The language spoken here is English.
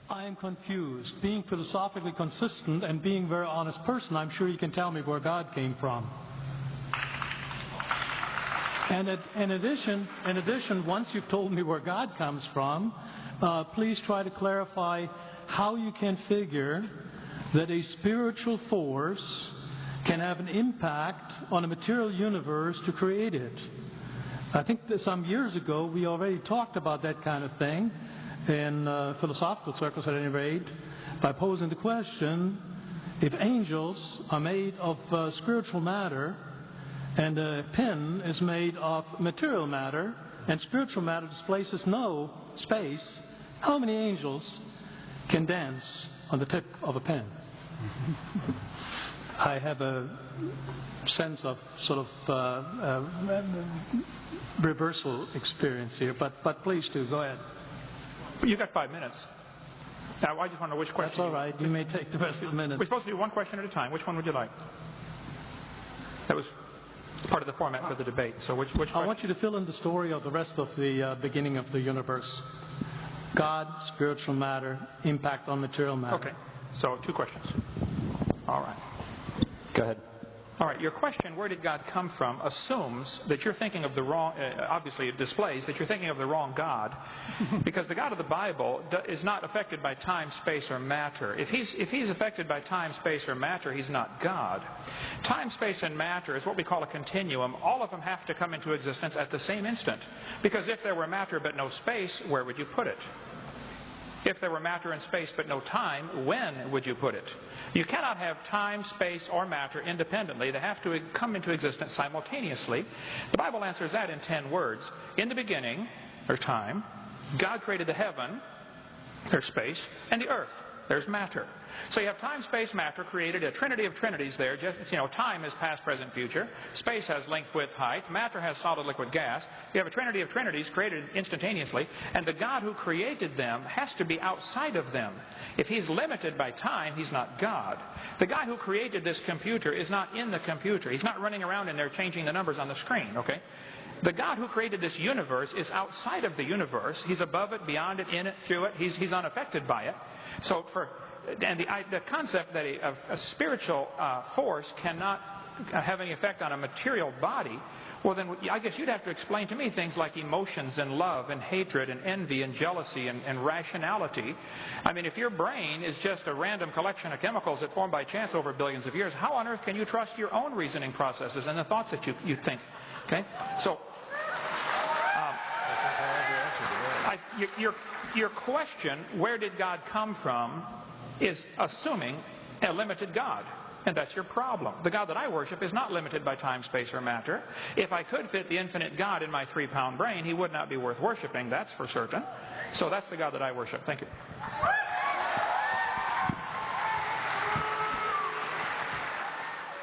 I am confused. Being philosophically consistent and being a very honest person, I'm sure you can tell me where God came from. And in addition, once you've told me where God comes from, please try to clarify how you can figure that a spiritual force can have an impact on a material universe to create it. I think that some years ago we already talked about that kind of thing in philosophical circles at any rate, by posing the question, if angels are made of spiritual matter and a pin is made of material matter and spiritual matter displaces no space, how many angels can dance on the tip of a pen? I have a sense of sort of reversal experience here, but please do, go ahead. You've got 5 minutes. Now, I just want to know which question. That's all right. You may take the rest of the minute. We're supposed to do one question at a time. Which one would you like? That was part of the format for the debate. So which question? I want you to fill in the story of the rest of the beginning of the universe. God, spiritual matter, impact on material matter. Okay. So 2 questions. All right. Go ahead. All right, your question, where did God come from, assumes that you're thinking of the wrong, obviously it displays that you're thinking of the wrong God, because the God of the Bible is not affected by time, space, or matter. If he's affected by time, space, or matter, he's not God. Time, space, and matter is what we call a continuum. All of them have to come into existence at the same instant, because if there were matter but no space, where would you put it? If there were matter and space but no time, when would you put it? You cannot have time, space, or matter independently. They have to come into existence simultaneously. The Bible answers that in 10 words. In the beginning, there's time. God created the heaven, there's space, and the earth, there's matter. So you have time, space, matter, created a trinity of trinities there. Just, time is past, present, future. Space has length, width, height. Matter has solid, liquid, gas. You have a trinity of trinities created instantaneously. And the God who created them has to be outside of them. If he's limited by time, he's not God. The guy who created this computer is not in the computer. He's not running around in there changing the numbers on the screen, okay? The God who created this universe is outside of the universe. He's above it, beyond it, in it, through it. He's unaffected by it. So the concept that a spiritual force cannot have any effect on a material body, well then I guess you'd have to explain to me things like emotions and love and hatred and envy and jealousy and rationality. I mean, if your brain is just a random collection of chemicals that form by chance over billions of years, how on earth can you trust your own reasoning processes and the thoughts that you think? Okay? So your question, where did God come from, is assuming a limited God. And that's your problem. The God that I worship is not limited by time, space, or matter. If I could fit the infinite God in my 3-pound brain, he would not be worth worshiping, that's for certain. So that's the God that I worship. Thank you.